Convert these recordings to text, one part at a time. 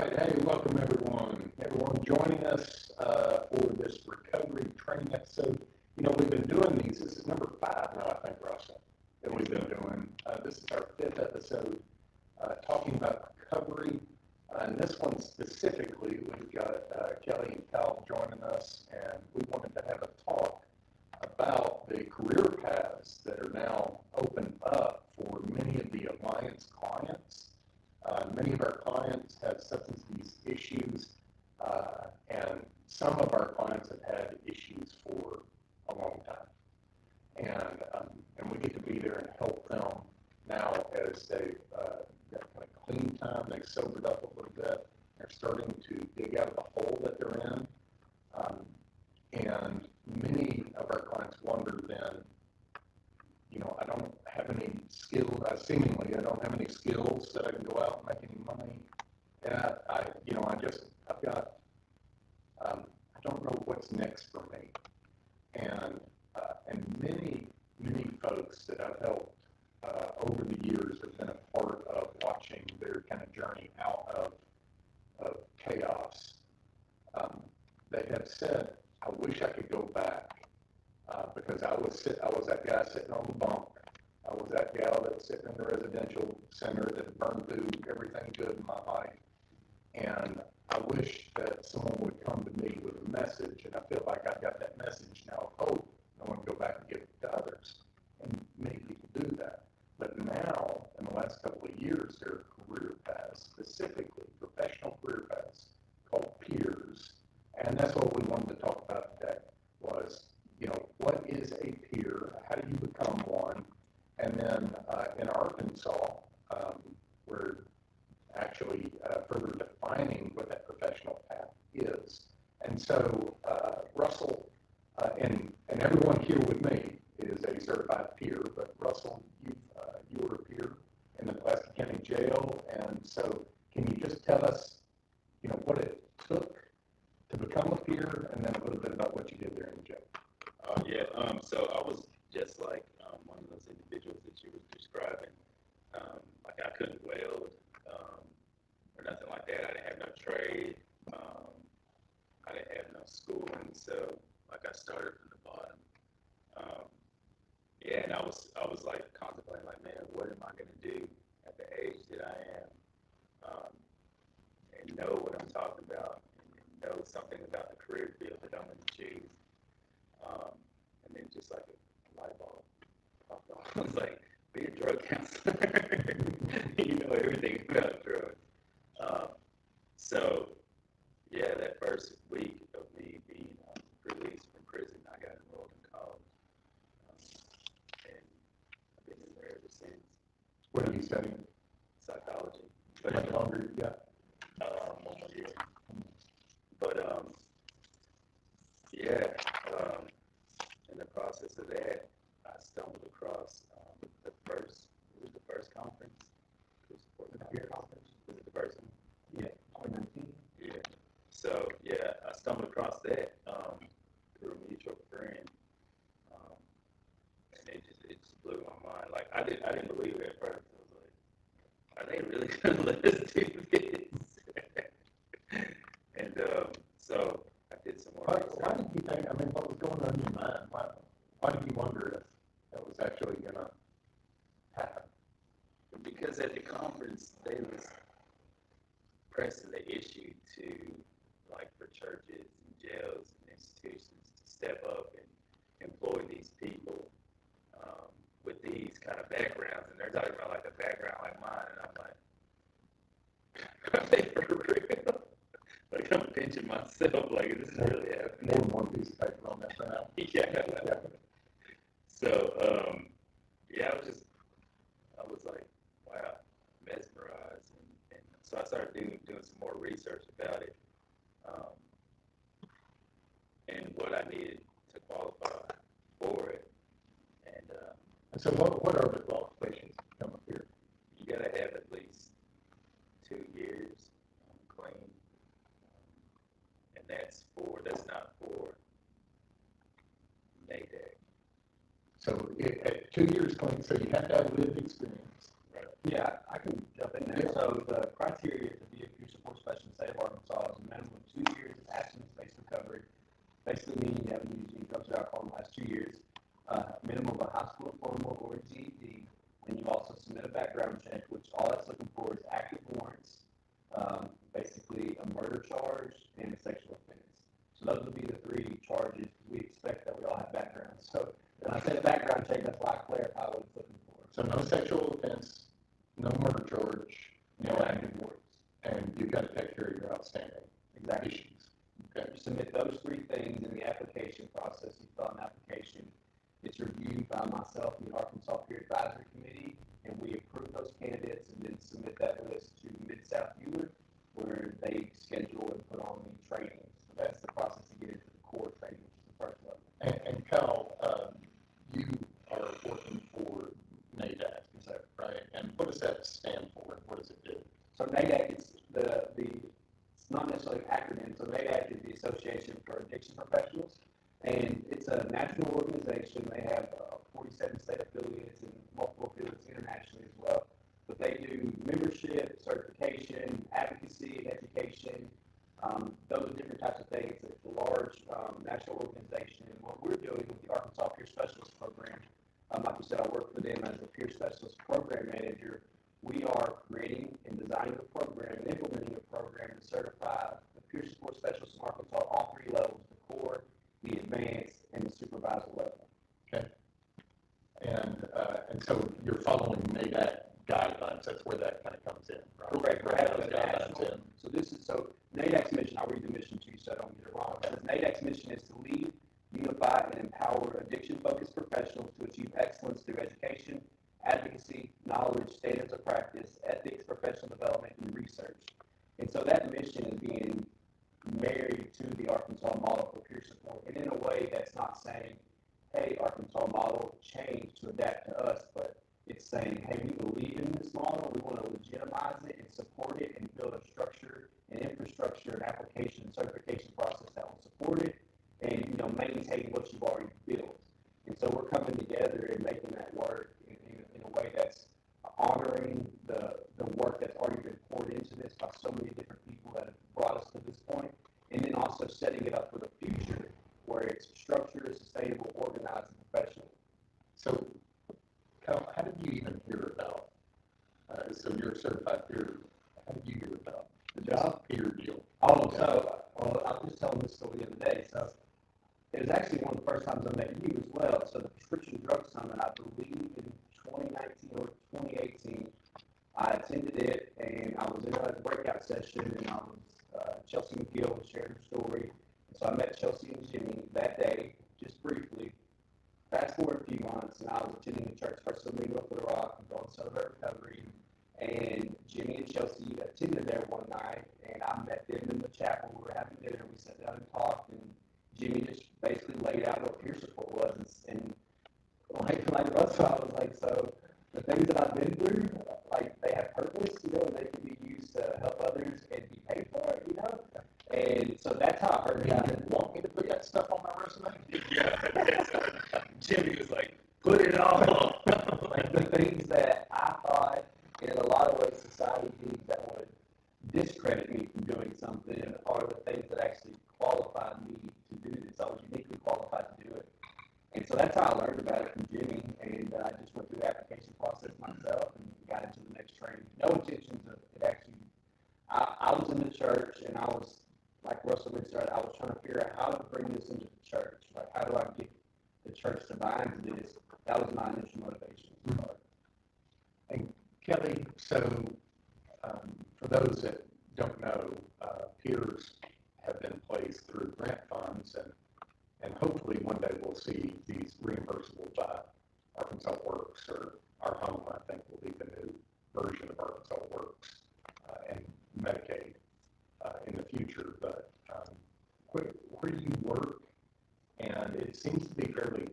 right, hey, welcome everyone joining us for this recovery training episode. You know, we've been doing these. This is number 5 now, I think, Russell, that we've been doing. This is our 5th episode talking about recovery. And this one specifically, we've got Kelli and Cal joining us, and we wanted to have a talk about the career paths that are now opened up for many of the Alliance clients. Many of our clients have substance abuse issues, and some of our clients have had issues for a long time. And we get to be there and help them now as they've got kind of clean time, they've sobered up a little bit, they're starting to dig out of the hole that they're in. And many of our clients wonder then, you know, I don't have any skills, seemingly I don't have any skills that I can go out and make any money. And I've got, I don't know what's next for me. And many folks that I've helped over the years have been a part of watching their kind of journey out of chaos. They have said, I wish I could go back because I was that guy sitting on the bunk. I was that gal that was sitting in the residential center that burned through everything good in my life. And I wish that someone would come to me with a message, and I feel like I've got that message now of hope. I want to go back and give it to others. And many people do that. But now, in the last couple of years, there are career paths, specifically professional career paths, called peers. And that's what we wanted to talk about today was, you know, what is a peer? How do you become one? And then in Arkansas, we're actually further defining what that professional path is. And so Russell, and everyone here with me is a certified peer, but Russell, you were a peer in the Pulaski County Jail. And so can you just tell us, you know, what it took to become a peer, and then a little bit about what you did there in the jail? So I was just like one of those individuals that you were describing. Like I couldn't weld or nothing like that. I didn't have no trade. I didn't have no schooling. So like I started from the bottom. And I was like contemplating like, man, what am I going to do at the age that I am? And know what I'm talking about. Know something about the career field that I'm going to choose. And then just like a light bulb popped off. I was like, be a drug counselor. You know everything about drugs. So, yeah, that first week of me being released from prison, I got enrolled in college. And I've been in there ever since. What are you studying? Psychology. How much longer you got? 1 more year. But, in the process of that, I stumbled across the first conference. Was it the first one? Yeah. 2019? Yeah. So, yeah, I stumbled across that through a mutual friend. And it just blew my mind. Like, I didn't believe it at first. I was like, are they really going to let us do this? And so I did some more research. Why did you think, I mean, what was going on in your mind? Why did you wonder if that was actually going to happen? Because at the conference, they was pressing the issue to, like, for churches and jails and institutions to step up and employ these people with these kind of backgrounds. And they're talking about, like, a background like mine. And I'm like, are they for real? Like, I'm pinching myself, like, this is really happening. More than one piece of paper on that now. Yeah. So, I was like, wow, mesmerized. And so I started doing some more research about it and what I needed to qualify for it. And so what are the qualifications to become a peer? You got to have at least 2 years clean. And that's not for NADAC. So at 2 years clean, so you have to have lived experience. Right. Yeah, I can jump in there. So the criteria to be a peer support specialist in the state of Arkansas is a minimum of 2 years of abstinence-based recovery, basically meaning you haven't used any drugs or alcohol in the last 2 years, minimum of a high school diploma or a GED, and you also submit a background check, which all that's looking for is active warrants, basically a murder charge and a sexual offense. So those would be the 3 charges. We expect that we all have backgrounds. So when I said a background check, that's why I clarify what it's looking for. So no sexual offense, no murder charge, No active warrants. and you've got to take care of your outstanding issues. Okay. You submit those 3 things in the application process. You fill out an application. It's reviewed by myself and the Arkansas Peer Advisory Committee, and we approve those candidates and then submit that list to Mid-South Viewer, where they schedule and put on the training. So that's the process to get into the core training, which is the first level. And Cal, you are working for NADAC, is that right? And what does that stand for? What does it do? So NADAC is it's not necessarily an acronym. So NADAC is the Association for Addiction Professionals, and it's a national organization. They have 47 state affiliates and multiple affiliates internationally as well. But they do membership, certification, advocacy, education. Those are different types of things. It's a large national organization. And what we're doing with the Arkansas Peer Specialist Program, like you said, I work for them as a Peer Specialist Program Manager. We are creating and designing a program and implementing a program to certify the peer support specialists in Arkansas at all 3 levels: the core, the advanced, and the supervisor level. Okay. And so you're following NADAC guidelines. That's where that kind of comes in, right? Correct. Right. Those guidelines in. So NADAC's mission, I'll read the mission to you so I don't get it wrong. It says NADAC's mission is to lead, unify, and empower addiction-focused professionals to achieve excellence through education, advocacy, knowledge, standards of practice, ethics, professional development, and research. And so that mission is being married to the Arkansas model for peer support. And in a way, that's not saying, hey, Arkansas model, change to adapt to us, but it's saying, hey, we believe in this model, we want to legitimize it and support it and build a structure and infrastructure and application and certification process that will support it and, maintain what you've already built. And so we're coming together and making that work in a way that's honoring the work that's already been poured into this by so many different people that have brought us to this point, and then also setting it up for the future where it's structured, sustainable, organized, and professional. So, Cal, how did you even hear about, so you're a certified peer, how did you hear about The job? peer deal? Oh, so, I was just telling this story the other day. So it was actually one of the first times I met you as well. So the Prescription Drug Summit, I believe in 2019 or 2018, I attended it, and I was in a breakout session, and I was, Chelsea McGill was sharing her story. And so I met Chelsea and Jimmy that day, just briefly. Fast forward a few months, and I was attending the church First Domingo for the Rock and going to celebrate recovery. And Jimmy and Chelsea attended there one night, and I met them in the chapel. We were having dinner. We sat down and talked, and Jimmy just basically laid out what peer support was. And like Russell, I was like, so the things that I've been through, like they have purpose, and they can be used to help others and be paid for it, And so that's how I heard about it. You want me to put that stuff on my resume? Yeah. Jimmy was like, put it on. Like the things that I thought, in a lot of ways, society thinks that would discredit me from doing something are the things that actually qualified me to do this. I was uniquely qualified to do it. And so that's how I learned about it from Jimmy, and I just went through the application process myself and got into the next training. No intentions of it actually. I was in the church, and I was, like Russell said, I was trying to figure out how to bring this into the church. Like, how do I get the church to buy into this? That was my initial motivation. And Kelly, so for those that don't know, peers have been placed through grant funds, and hopefully one day we'll see these reimbursable by Arkansas Works, or Our Home, I think, will be the new version of Arkansas Works, and Medicaid in the future. But where do you work? And it seems to be fairly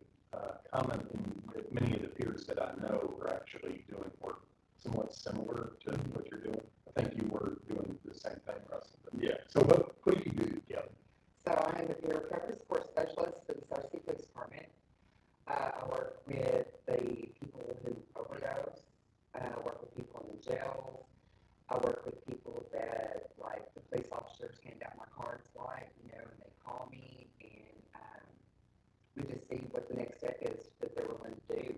common in many of the peers that I know are actually doing work somewhat similar to what you're doing. I think you were doing the same thing, Russell. Yeah. So what do you do, Kelly? So I am the peer recovery support specialist for the Searcy Police Department. I work with the people who overdose. I work with people officers hand out my cards like, and they call me, and we just see what the next step is that they're willing to do.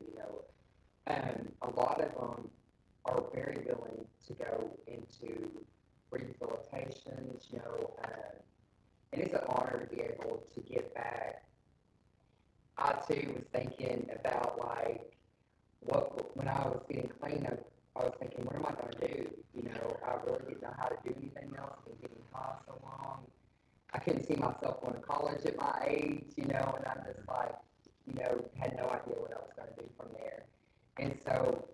A lot of them are very willing to go into rehabilitations, and it's an honor to be able to give back. I too was thinking about like when I was getting clean, I was thinking, what am I going to do? I really didn't know how to do anything else. I've been getting high so long. I couldn't see myself going to college at my age, and I'm just like, had no idea what I was going to do from there. And so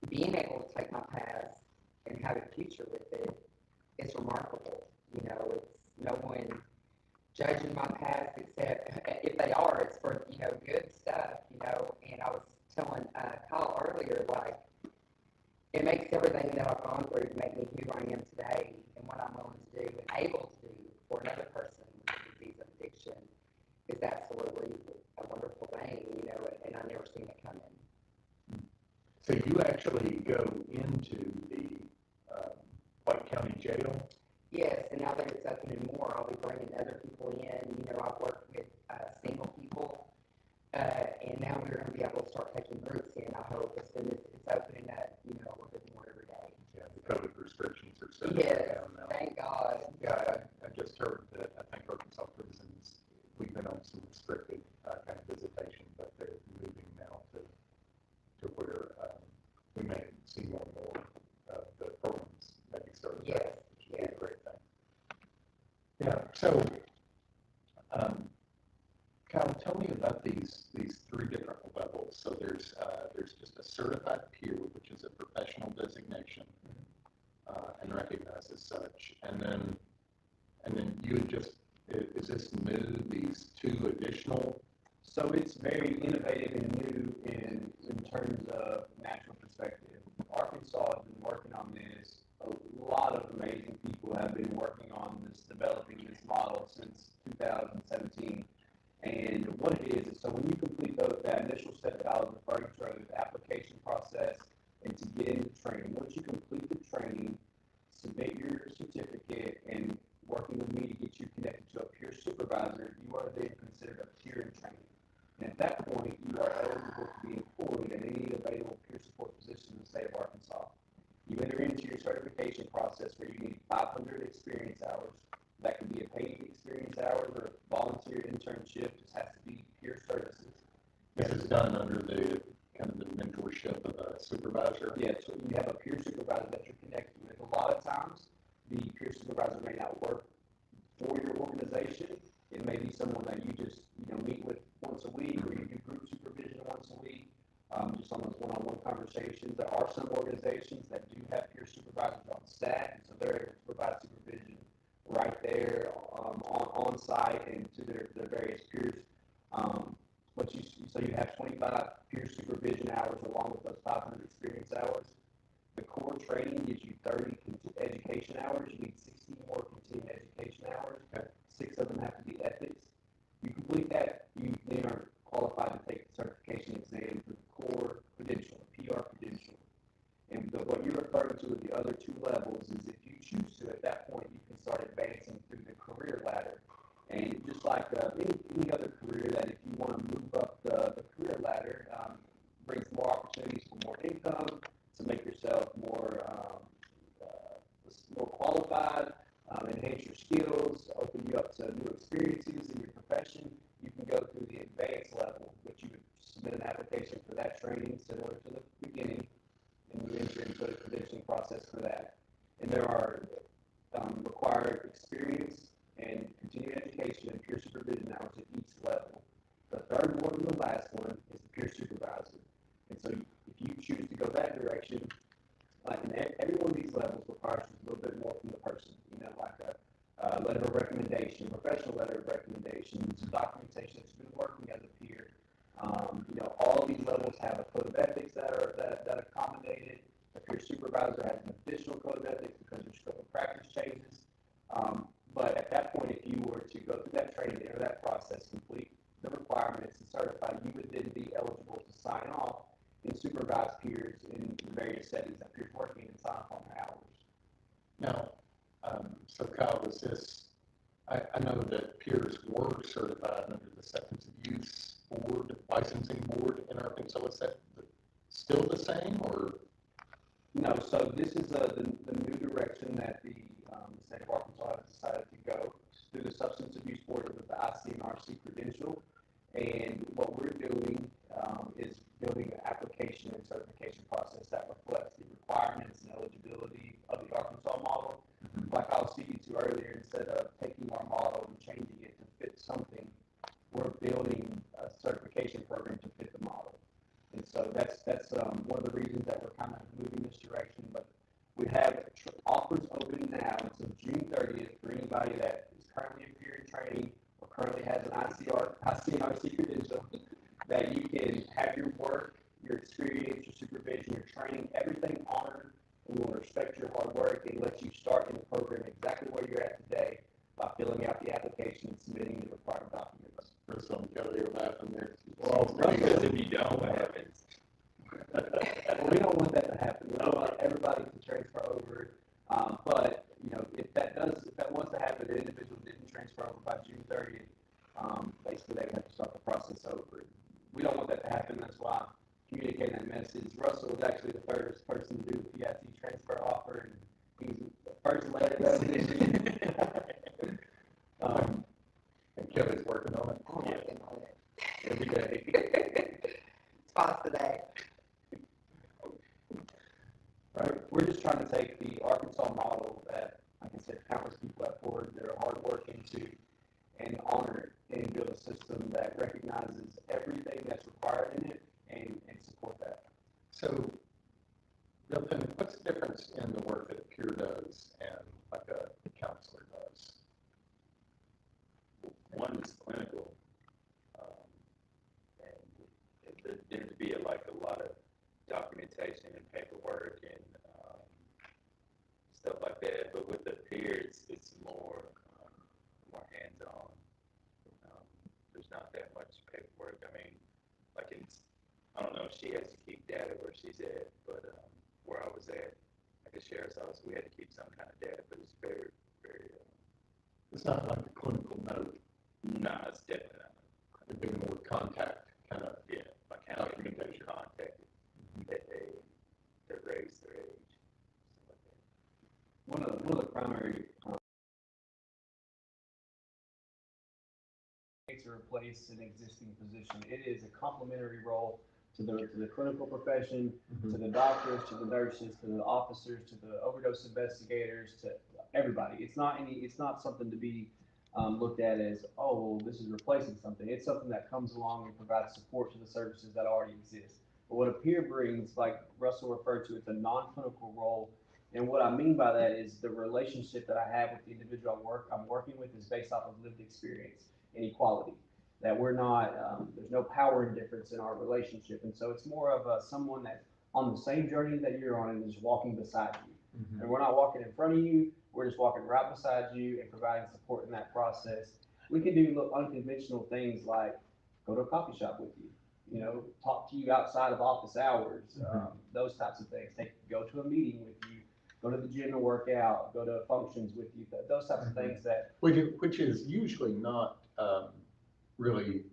being able to take my past and have a future with it is remarkable. It's no one judging my past, except if they are, it's for, good stuff, and I was telling Kyle earlier, like, it makes everything that I've gone through make me who I am today and what I'm willing to do and able to do for another person with a disease of addiction is absolutely a wonderful thing, and I never seen it coming. So you actually go into the White County Jail? Yes, and now that it's opening more, I'll be bringing other people in. I've worked with single people, and now we're going to be able to start taking groups in, I hope, as soon as it's opening up, a little bit more every day. Yeah, the COVID restrictions are settling down now. Thank God. Yeah, I just heard that I think Arkansas prisons, we've been on some restricted kind of visitation, but they're moving now to where we may see more and more of the programs maybe starting back, which would be a great thing. Yeah, so Kyle, tell me about these three different levels. So there's just a certified peer, which is a professional designation and recognized as such, and then you would just is this new? These two additional. So it's very innovative and new in terms of natural perspective. Arkansas has been working on this. A lot of amazing people have been working on this, developing this model since 2017. And what it is so when you complete that initial step that I was referring to, the application process, and to get into training, once you complete the training, submit your certificate, and working with me to get you connected to a peer supervisor, you are then considered a peer in training. And at that point, you are eligible to be employed in any available peer support position in the state of Arkansas. You enter into your certification process where you need 500 experience hours. That can be a paid experience hours or a volunteer internship. Just has to be peer services. This is done under the kind of the mentorship of a supervisor. Yeah, so you have a peer supervisor that you're connected with. A lot of times, the peer supervisor may not work for your organization. It may be someone that you just meet with once a week, or you do group supervision once a week, just on those one-on-one conversations. There are some organizations that do have peer supervisors on staff, and so they're able to provide supervision right there on site and to their various peers. So you have 25 peer supervision hours along with those 500 experience hours. The core training gives you 30 education hours. You need 60 more continuing education hours. 6 of them have to be ethics. You complete that, you then are qualified to take the certification exam for the core credential, the PR credential. And what you're referring to with the other two levels is if you choose to, at that point, you can start advancing through the career ladder. And just like any other career, that if you want to move up the career ladder, brings more opportunities for more income, to make yourself more qualified, enhance your skills, open you up to new experiences in your profession. You can go through the advanced level, which you would submit an application for that training similar to the beginning, and you enter into the credentialing process for that. And there are required experience and continuing education and peer supervision hours at each level. The third one and the last one is the peer supervisor. And so if you choose to go that direction, and every one of these levels requires a little bit more from the person, like a letter of recommendation, professional letter of recommendation, some documentation that you've been working as a peer. All of these levels have a code of ethics that accommodated. The peer supervisor has an additional code of ethics because your scope of practice changes. But at that point, if you were to go through that training, enter that process, complete the requirements, and certify, you would then be eligible to sign off and supervise peers in the various settings that peers working and sign off on their hours. Now, so Kyle, is this, I know that peers were certified under the Substance Abuse Board, Licensing Board in Arkansas. Is that still the same, or? No, so this is the new direction that the state of Arkansas has decided to go through the Substance Abuse Board with the ICMRC credential. And what we're doing is building an application and certification process that reflects the requirements and eligibility of the Arkansas model. Like I was speaking to earlier, instead of taking our model and changing it to fit something, we're building a certification program to fit the model. And so that's one of the reasons that we're kind of moving this direction. But we have offers open now until June 30th for anybody that is currently in peer training or currently has an ICMRC credential, that you can have your work, your experience, your supervision, your training, everything honored. We will respect your hard work and let you start in the program exactly where you're at today by filling out the application and submitting the required documents. Russell and Kelly are laughing there. Well, because if you don't, what happens? Well, we don't want that to happen. We want everybody to transfer over. But you know, if that wants to happen, the individual didn't transfer over by June 30th, basically they have to start the process over. We don't want that to happen. That's why I'm communicating that message. Russell was actually the first person to do the PIT transfer offer, and he's the first letter that was issued. And Kelly's working on it. I'm working on it. Every day. Twice a day. Right. We're just trying to take the Arkansas model that, like I said, countless people have poured their hard work into and honor it and build a system that recognizes everything that's required in it and support that. So, Milton, what's the difference in the work that a peer does and like a counselor does? One is clinical, and there'd be like a lot of documentation and paperwork and stuff like that. But with the peers, it's more hands-on. There's not that much paperwork. I mean, like I don't know if she has to keep data where she's at, but where I was at the sheriff's office, we had to keep some kind of data, but it's very, very. It's not like a clinical note. No, it's definitely not. It'd be more contact kind of. Yeah, like how many people you contacted, their race, their age, stuff like that. One of the primary to replace an existing position. It is a complementary role to the clinical profession, to the doctors, to the nurses, to the officers, to the overdose investigators, to everybody. It's not something to be looked at as, oh, well, this is replacing something. It's something that comes along and provides support to the services that already exist. But what a peer brings, like Russell referred to, it's a non-clinical role. And what I mean by that is the relationship that I have with the individual I'm working with is based off of lived experience and equality. That we're not, there's no power indifference in our relationship. And so it's more of someone that's on the same journey that you're on and is walking beside you. Mm-hmm. And we're not walking in front of you, we're just walking right beside you and providing support in that process. We can do unconventional things like go to a coffee shop with you, you know, talk to you outside of office hours, those types of things. Go to a meeting with you, go to the gym to work out, go to functions with you, those types of things that. Which is usually not really,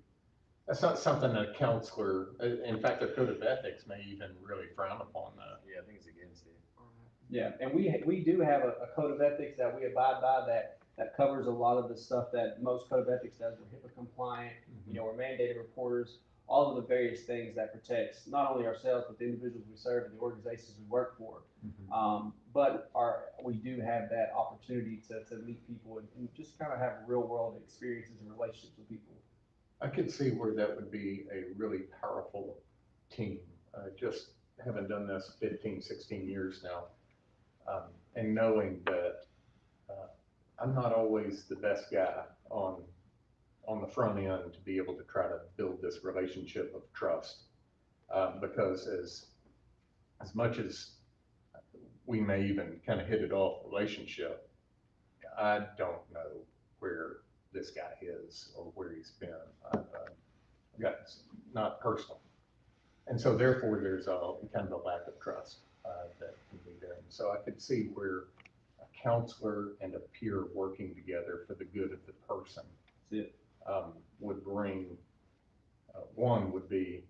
that's not something a counselor, in fact, the code of ethics may even really frown upon that. Yeah, I think it's against it. Yeah, and we do have a code of ethics that we abide by that covers a lot of the stuff that most code of ethics does. We're HIPAA compliant, you know, we're mandated reporters, all of the various things that protects not only ourselves, but the individuals we serve and the organizations we work for. But we do have that opportunity to meet people and just kind of have real world experiences and relationships with people. I could see where that would be a really powerful team. Just having done this 15, 16 years now, and knowing that I'm not always the best guy on the front end to be able to try to build this relationship of trust, because as much as we may even kind of hit it off relationship, I don't know where this guy is or where he's been. I've got not personal. And so therefore there's a kind of a lack of trust that can be there. And so I could see where a counselor and a peer working together for the good of the person That's it. would bring, one would be,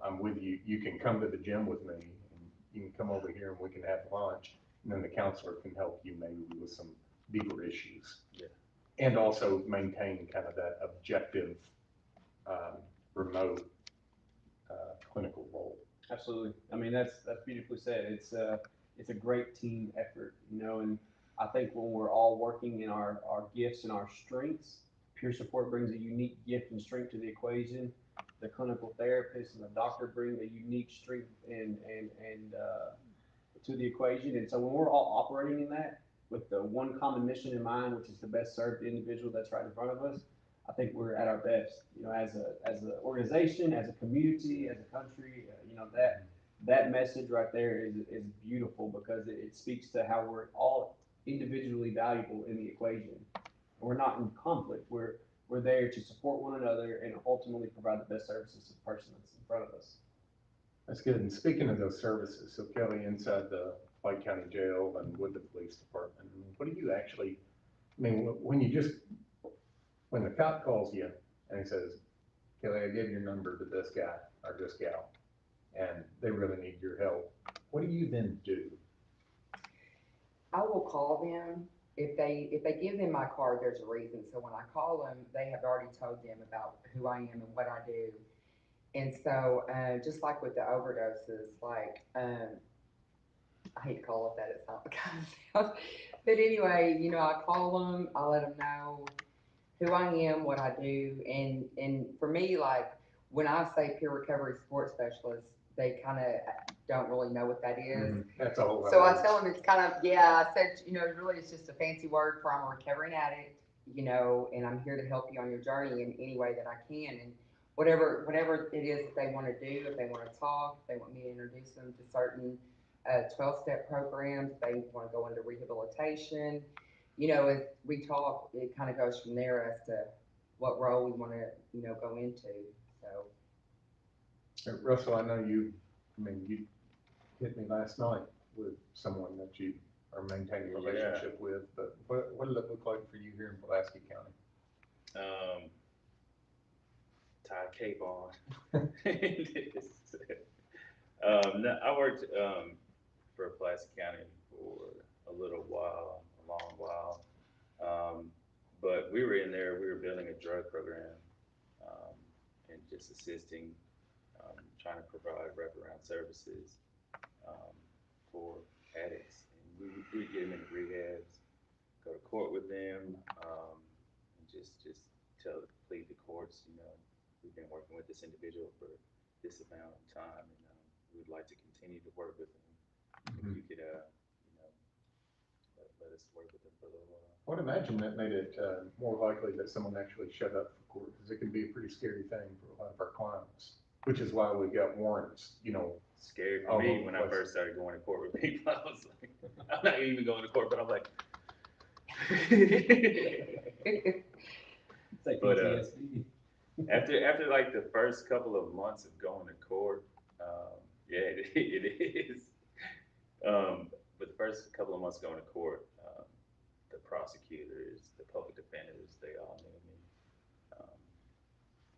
I'm with you, you can come to the gym with me, and you can come over here and we can have lunch, and then the counselor can help you maybe with some deeper issues. Yeah. And also maintain kind of that objective, remote, clinical role. Absolutely. I mean, that's beautifully said. It's a great team effort, and I think when we're all working in our gifts and our strengths, peer support brings a unique gift and strength to the equation. The clinical therapist and the doctor bring a unique strength and to the equation. And so when we're all operating in that with the one common mission in mind, which is to best serve the individual that's right in front of us, I think we're at our best, as an organization, as a community, as a country. That message right there is beautiful because it speaks to how we're all individually valuable in the equation. We're not in conflict. We're there to support one another and ultimately provide the best services to the person that's in front of us. That's good. And speaking of those services, so Kelly, inside the White County Jail and with the police department, what do you actually, when the cop calls you and he says, Kelly, I gave your number to this guy or this gal, and they really need your help, what do you then do? I will call them. If they give them my card, there's a reason. So when I call them, they have already told them about who I am and what I do. And so, just like with the overdoses, like, I hate to call it that, it's not the kind of stuff. But anyway, I call them, I let them know who I am, what I do. And for me, like, when I say peer recovery support specialist, they kind of don't really know what that is. That's a whole lot. So I tell them it's kind of, I said, really it's just a fancy word for I'm a recovering addict, and I'm here to help you on your journey in any way that I can. And whatever it is that they want to do, if they want to talk, if they want me to introduce them to certain 12-step programs, if they want to go into rehabilitation, as we talk, it kind of goes from there as to what role we want to, go into. So. Russell, I know you hit me last night with someone that you are maintaining a relationship with, but what did it look like for you here in Pulaski County? Tie a cape on. No, I worked for Pulaski County for a long while. But we were in there, we were building a drug program and just assisting, trying to provide wraparound services for addicts. And we get them into rehabs, go to court with them, and just plead the courts, we've been working with this individual for this amount of time, and we would like to continue to work with them. If you could, let us work with them for a little while. I would imagine that made it more likely that someone actually showed up for court, because it can be a pretty scary thing for a lot of our clients, which is why we've got warrants, Scary for me when I first started going to court with people. I was like, I'm not even going to court, but I'm like, but after like the first couple of months of going to court, it is. But the first couple of months going to court, the prosecutors, the public defenders, they all knew me.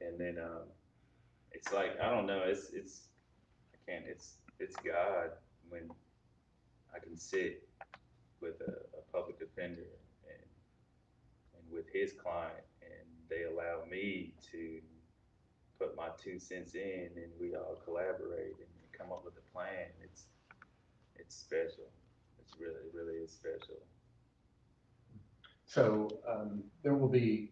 And then it's like, I don't know, it's God when I can sit with a public defender and with his client, and they allow me to put my 2 cents in, and we all collaborate and come up with a plan. It's special. It really is special. So there will be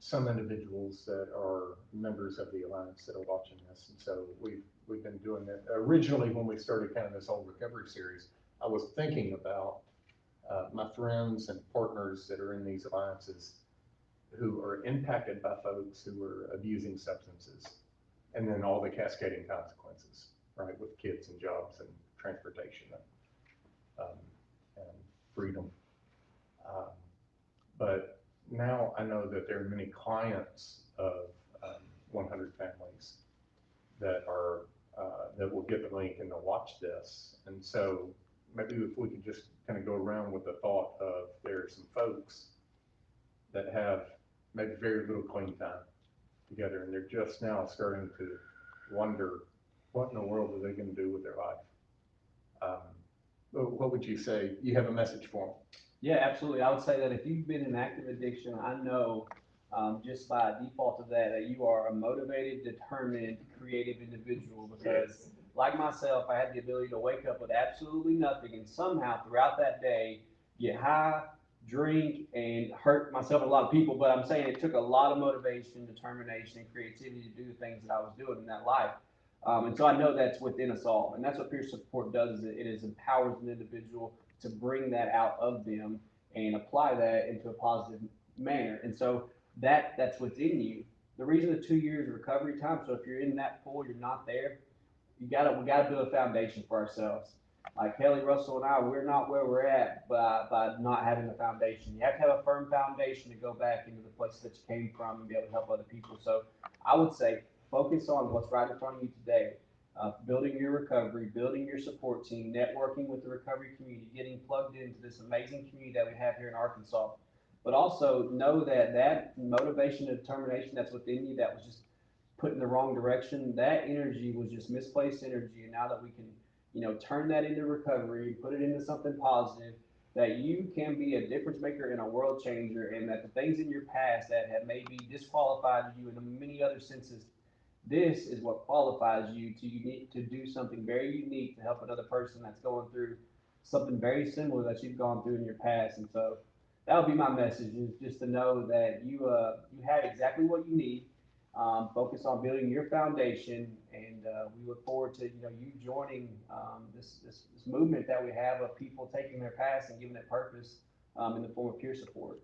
some individuals that are members of the Alliance that are watching this, and so we've been doing that. Originally, when we started kind of this whole recovery series, I was thinking about my friends and partners that are in these alliances who are impacted by folks who are abusing substances, and then all the cascading consequences, right, with kids and jobs and transportation and freedom. But now I know that there are many clients of 100 families that are that will get the link and they'll watch this. And so maybe if we could just kind of go around with the thought of there are some folks that have maybe very little clean time together, and they're just now starting to wonder what in the world are they going to do with their life. What would you say? You have a message for them? Yeah, absolutely. I would say that if you've been in active addiction, I know just by default of that, that you are a motivated, determined, creative individual because, like myself, I had the ability to wake up with absolutely nothing and somehow throughout that day get high, drink, and hurt myself and a lot of people. But I'm saying it took a lot of motivation, determination, and creativity to do the things that I was doing in that life. And so I know that's within us all. And that's what peer support does is it is empowers an individual to bring that out of them and apply that into a positive manner. And so that's within you. The reason the 2 years of recovery time, so if you're in that pool, you're not there, we gotta build a foundation for ourselves. Like Kelly, Russell, and I, we're not where we're at by not having a foundation. You have to have a firm foundation to go back into the places that you came from and be able to help other people. So I would say focus on what's right in front of you today. Building your recovery, building your support team, networking with the recovery community, getting plugged into this amazing community that we have here in Arkansas. But also know that that motivation and determination that's within you that was just put in the wrong direction, that energy was just misplaced energy. And now that we can, turn that into recovery, put it into something positive, that you can be a difference maker and a world changer, and that the things in your past that have maybe disqualified you in many other senses, this is what qualifies you to do something very unique to help another person that's going through something very similar that you've gone through in your past. And so that would be my message: is just to know that you have exactly what you need. Focus on building your foundation, and we look forward to you joining this movement that we have of people taking their past and giving it purpose in the form of peer support.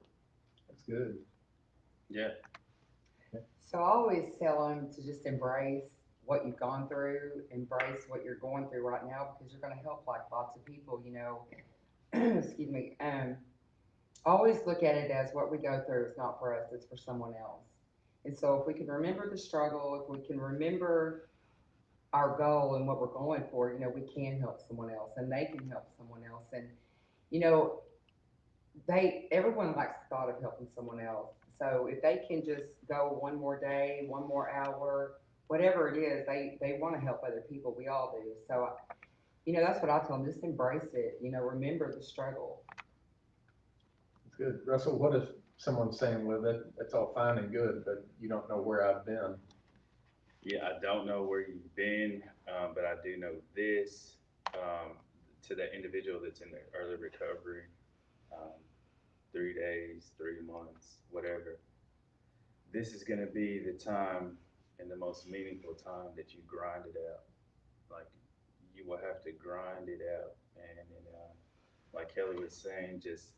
That's good. Yeah. So I always tell them to just embrace what you've gone through, embrace what you're going through right now, because you're going to help like lots of people, excuse me. Always look at it as what we go through is not for us, it's for someone else. And so if we can remember the struggle, if we can remember our goal and what we're going for, we can help someone else and they can help someone else. And, you know, everyone likes the thought of helping someone else. So if they can just go one more day, one more hour, whatever it is, they want to help other people. We all do. So, that's what I tell them. Just embrace it. Remember the struggle. That's good. Russell, what if someone's saying, well, that's all fine and good, but you don't know where I've been? Yeah, I don't know where you've been, but I do know this. To that individual that's in the early recovery, 3 days, 3 months, whatever, this is going to be the time and the most meaningful time that you grind it out. Like, you will have to grind it out. And like Kelly was saying, just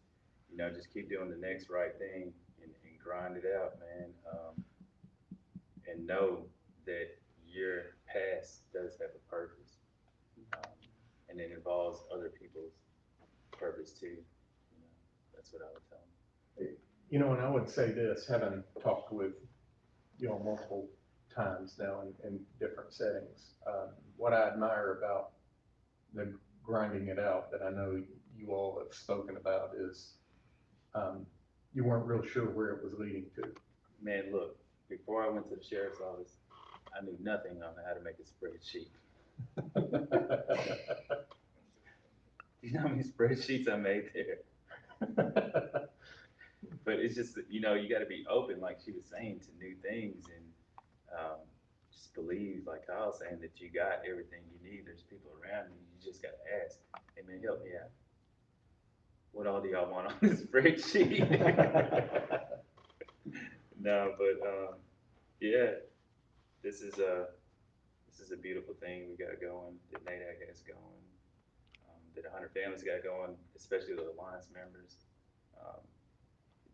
keep doing the next right thing and grind it out, man. And know that your past does have a purpose, and it involves other people's purpose too. That's what I would tell them. And I would say this, having talked with multiple times now in different settings, what I admire about the grinding it out that I know you all have spoken about is you weren't real sure where it was leading to. Man, look, before I went to the sheriff's office, I knew nothing on how to make a spreadsheet. You know how many spreadsheets I made there? But it's just, you got to be open, like she was saying, to new things, and just believe, like Kyle was saying, that you got everything you need. There's people around you. You just got to ask, hey, man, help me out. What all do y'all want on this spreadsheet? No, but yeah, this is a beautiful thing we got going, that NADAC has going, that 100 Families got going, especially the Alliance members.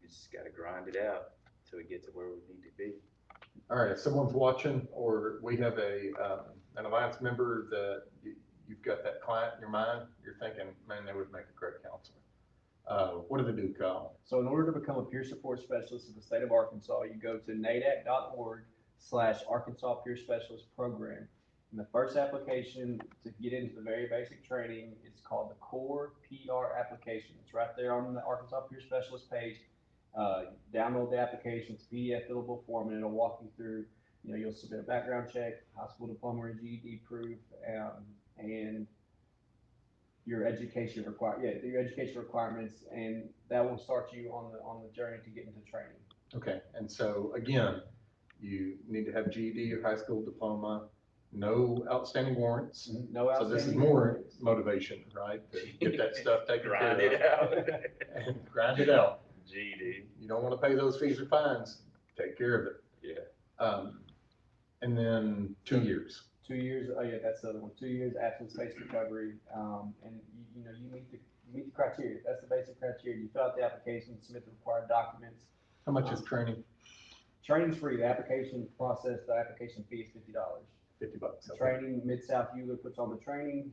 You just got to grind it out until we get to where we need to be. All right, if someone's watching, or we have an Alliance member that you've got that client in your mind, you're thinking, man, they would make a great counselor. What do they do, Kyle? So in order to become a peer support specialist in the state of Arkansas, you go to nadac.org/Arkansas Peer Specialist Program. And the first application to get into the very basic training is called the Core PR application. It's right there on the Arkansas Peer Specialist page. Download the application. It's a PDF fillable form, and it'll walk you through. You'll submit a background check, high school diploma or GED proof, and your education your education requirements, and that will start you on the journey to get into training. Okay, and so again, you need to have GED or high school diploma, no outstanding warrants. No outstanding. So this is more motivation, right? To get that stuff taken care of. Grind it out. And grind it out. GD. You don't want to pay those fees or fines. Take care of it. Yeah. And then 2 years. 2 years. Oh yeah, that's the other one. 2 years absence-based recovery. And you meet the criteria. That's the basic criteria. You fill out the application, submit the required documents. How much is training? Training's free. The application process, the application fee is $50. $50. Okay. Training, Mid-South Euler puts on the training,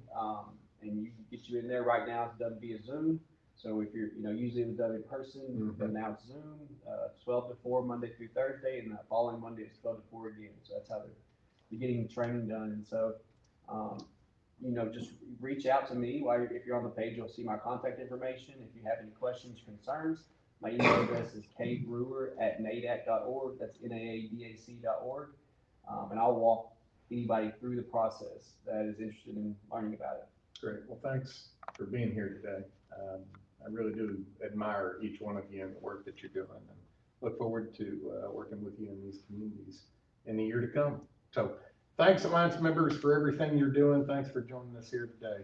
and you get you in there. Right now it's done via Zoom. So if you're, usually it was done in person, but now it's Zoom, 12 to 4, Monday through Thursday, and the following Monday it's 12 to 4 again. So that's how they're getting training done. And so, just reach out to me if you're on the page, you'll see my contact information. If you have any questions, concerns, my email address is kbrewer@nadac.org. That's NAADAC.org. And I'll walk anybody through the process that is interested in learning about it. Great. Well, thanks for being here today. I really do admire each one of you and the work that you're doing, and look forward to working with you in these communities in the year to come. So thanks, Alliance members, for everything you're doing. Thanks for joining us here today.